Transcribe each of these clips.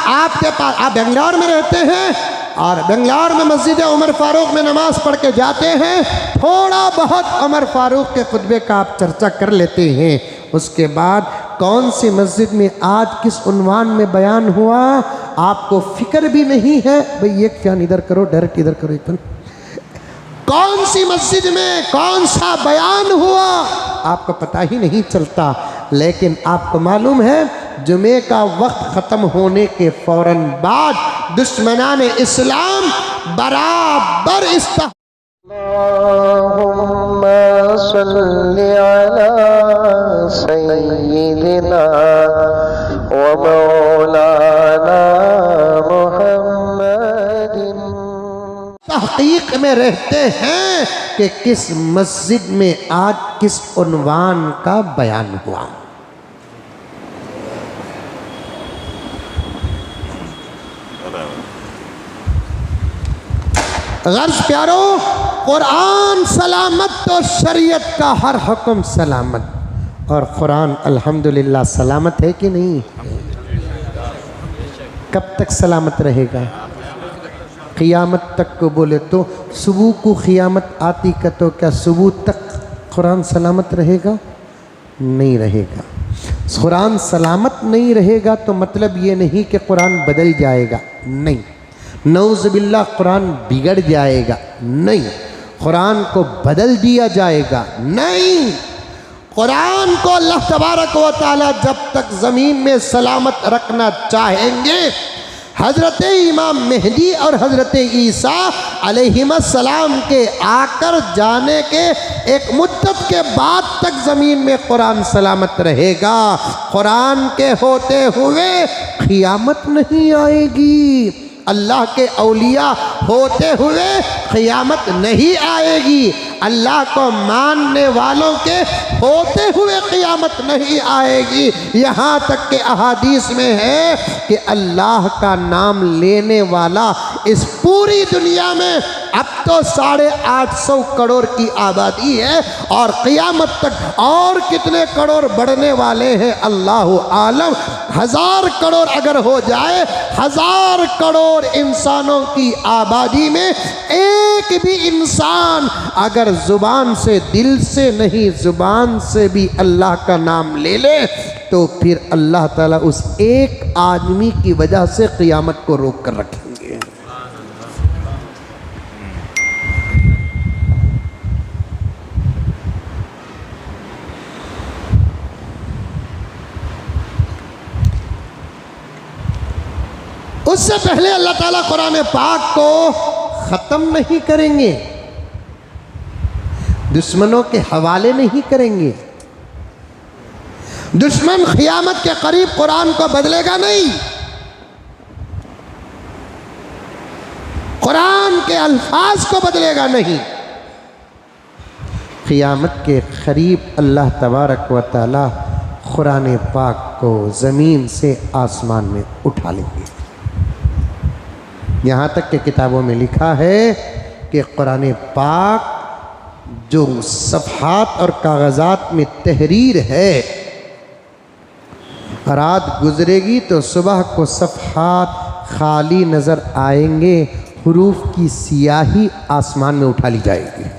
आपके पास, आप बेंगलोर में रहते हैं और बेंगलोर में मस्जिद उमर फारूक में नमाज पढ़ के जाते हैं, थोड़ा बहुत उमर फारूक के खुतबे का आप चर्चा कर लेते हैं, उसके बाद कौन सी मस्जिद में आज किस उन्वान में बयान हुआ आपको फिक्र भी नहीं है। भाई एक फैन इधर करो, डायरेक्ट इधर करो, एक कौन सी मस्जिद में कौन सा बयान हुआ आपको पता ही नहीं चलता। लेकिन आपको मालूम है जुमे का वक्त ख़त्म होने के फ़ौरन बाद दुश्मनान इस्लाम बराबर अल्लाहुम्मा सल्ली अला सय्यिदिना व मौलाना मुहम्मदिन तहक़ीक़ में रहते हैं कि किस मस्जिद में आज किस उन्वान का बयान हुआ। गर्ज प्यारो, कुरान सलामत तो शरीयत का हर हुक्म सलामत, और कुरान अल्हम्दुलिल्लाह सलामत है कि नहीं? कब तक सलामत रहेगा? क़ियामत तक को बोले तो सुबह को क़ियामत आती का तो क्या सुबह तक कुरान सलामत रहेगा? नहीं रहेगा। कुरान सलामत नहीं रहेगा तो मतलब ये नहीं कि कुरान बदल जाएगा, नहीं। नौज़ुबिल्लाह कुरान बिगड़ जाएगा, नहीं। कुरान को बदल दिया जाएगा, नहीं। कुरान को अल्लाह तबारक व तआला जब तक ज़मीन में सलामत रखना चाहेंगे, हज़रत इमाम मेहदी और हज़रत ईसा अलैहिस्सलाम के आकर जाने के एक मुद्दत के बाद तक ज़मीन में कुरान सलामत रहेगा। कुरान के होते हुए क़ियामत नहीं आएगी, अल्लाह के औलिया होते हुए क़ियामत नहीं आएगी, अल्लाह को मानने वालों के होते हुए क़ियामत नहीं आएगी। यहाँ तक के अहादीस में है कि अल्लाह का नाम लेने वाला इस पूरी दुनिया में अब तो 850 करोड़ की आबादी है और क़ियामत तक और कितने करोड़ बढ़ने वाले हैं अल्लाहु आलम। 1000 करोड़ अगर हो जाए, 1000 करोड़ इंसानों की आबादी में एक भी इंसान अगर ज़ुबान से, दिल से नहीं ज़ुबान से भी अल्लाह का नाम ले ले तो फिर अल्लाह ताला उस एक आदमी की वजह से क़ियामत को रोक कर रखेंगे। उससे पहले अल्लाह ताला कुरान पाक को ख़त्म नहीं करेंगे, दुश्मनों के हवाले नहीं करेंगे। दुश्मन क़ियामत के करीब कुरान को बदलेगा नहीं, कुरान के अल्फाज को बदलेगा नहीं। क़ियामत के करीब अल्लाह तबारक व तआला कुरान पाक को ज़मीन से आसमान में उठा लेंगे। यहाँ तक कि किताबों में लिखा है कि कुरान पाक जो सफ़हात और कागज़ात में तहरीर है, रात गुजरेगी तो सुबह को सफ़हात खाली नज़र आएंगे, हुरूफ की सियाही आसमान में उठा ली जाएगी।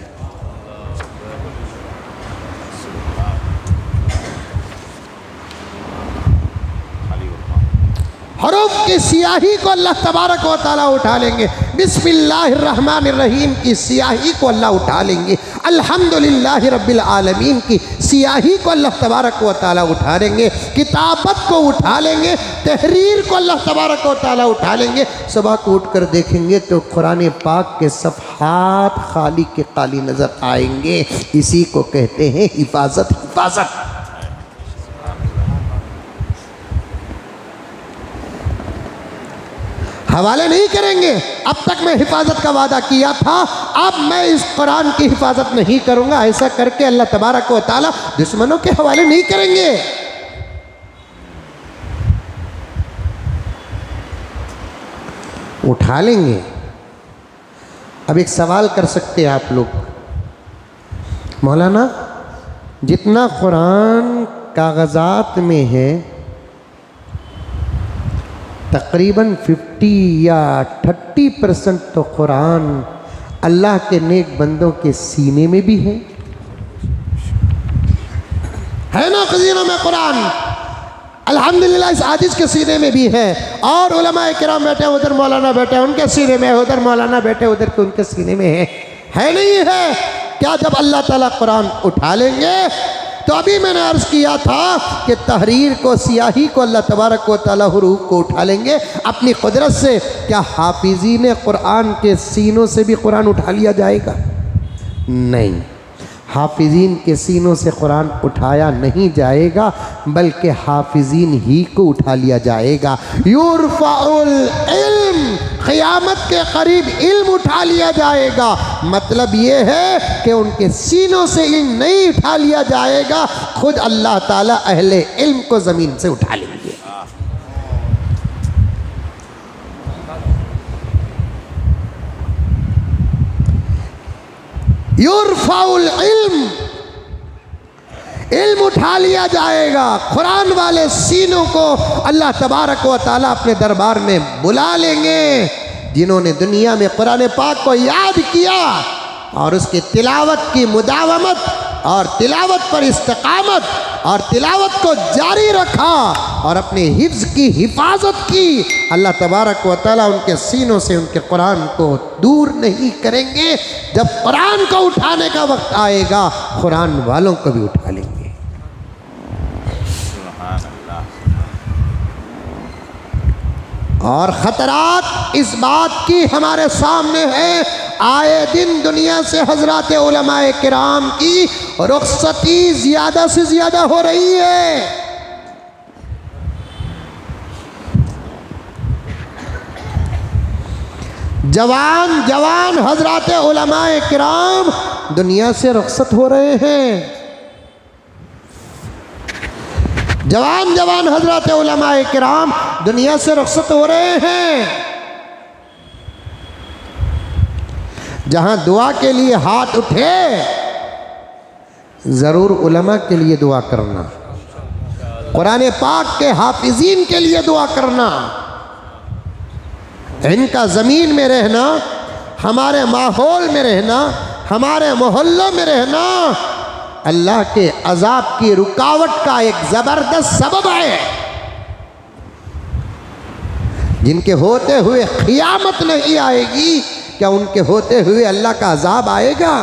हरूफ की सियाही को अल्लाह तबारक व तआला उठा लेंगे, बिस्मिल्लाहिर्रहमानिर्रहीम की सियाही को अल्लाह उठा लेंगे, अल्हम्दुलिल्लाहि रब्बिल आलमीन की सियाही को अल्लाह तबारक व तआला उठा लेंगे, किताबत को उठा लेंगे, तहरीर को अल्लाह तबारक व तआला उठा लेंगे। सुबह को उठ कर देखेंगे तो कुरान पाक के सफ़हात खाली के खाली नज़र आएंगे। इसी को कहते हैं हिफाजत। हिफाजत हवाले नहीं करेंगे। अब तक मैं हिफाजत का वादा किया था, अब मैं इस कुरान की हिफाजत नहीं करूंगा। ऐसा करके अल्लाह तबारक व तआला दुश्मनों के हवाले नहीं करेंगे। उठा लेंगे। अब एक सवाल कर सकते हैं आप लोग, मौलाना जितना कुरान कागजात में है तकरीबन 50 या 30% तो कुरान अल्लाह के नेक बंदों के सीने में भी है ना खजीनों में कुरान। अल्हम्दुलिल्लाह इस आजिज के सीने में भी है, और उलमाए किराम बैठे उधर मौलाना बैठे उनके सीने में है, उधर मौलाना बैठे उधर के उनके सीने में है नहीं है क्या? जब अल्लाह ताला कुरान उठा लेंगे तो अभी मैंने अर्ज़ किया था कि तहरीर को, सियाही को अल्लाह तबारक व तआला हुरूफ को उठा लेंगे अपनी कुदरत से। क्या हाफिज़ीन कुरान के सीनों से भी कुरान उठा लिया जाएगा? नहीं, हाफिज़ीन के सीनों से कुरान उठाया नहीं जाएगा, बल्कि हाफिज़ीन ही को उठा लिया जाएगा। युरफ़ाउल इल्म, क़यामत के करीब इल्म उठा लिया जाएगा। मतलब ये है कि उनके सीनों से इल्म नहीं उठा लिया जाएगा, खुद अल्लाह ताला अहले इल्म को ज़मीन से उठा लेंगे। युरफ़ाउल इल्म, इल्म उठा लिया जाएगा। कुरान वाले सीनों को अल्लाह तबारक व तआला अपने दरबार में बुला लेंगे, जिन्होंने दुनिया में कुरान पाक को याद किया और उसकी तिलावत की मुदावमत और तिलावत पर इस्तिकामत और तिलावत को जारी रखा और अपने हिफ्ज़ की हिफाजत की। अल्लाह तबारक व तआला उनके सीनों से उनके कुरान को दूर नहीं करेंगे। जब कुरान को उठाने का वक्त आएगा, कुरान वालों को भी उठा लेंगे। और ख़तरात इस बात की हमारे सामने है, आए दिन दुनिया से हज़रात उलमाए किराम की रुख़्सती ज़्यादा से ज़्यादा हो रही है। जवान जवान हज़रात उलमाए किराम दुनिया से रुख़्सत हो रहे हैं। जवान जवान हज़रात उलमाए किराम दुनिया से रुख़्सत हो रहे हैं। जहाँ दुआ के लिए हाथ उठे, ज़रूर उलमा के लिए दुआ करना, कुरान पाक के हाफिज़ीन के लिए दुआ करना। इनका ज़मीन में रहना, हमारे माहौल में रहना, हमारे मोहल्लों में रहना अल्लाह के अज़ाब की रुकावट का एक ज़बरदस्त सबब है। जिनके होते हुए क़यामत नहीं आएगी, क्या उनके होते हुए अल्लाह का अज़ाब आएगा?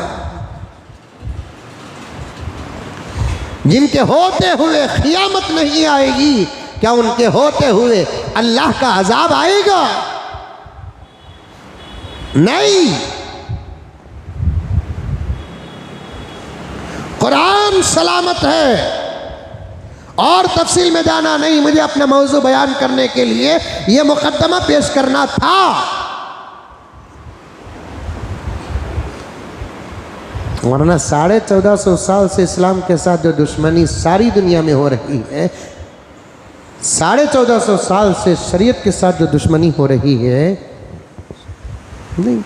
जिनके होते हुए क़यामत नहीं आएगी, क्या उनके होते हुए अल्लाह का अज़ाब आएगा? नहीं। कुरान सलामत है। और तफसील में जाना नहीं, मुझे अपना मौजू बयान करने के लिए यह मुकद्दमा पेश करना था। वरना 1450 साल से इस्लाम के साथ जो दुश्मनी सारी दुनिया में हो रही है, 1450 साल से शरीयत के साथ जो दुश्मनी हो रही है, नहीं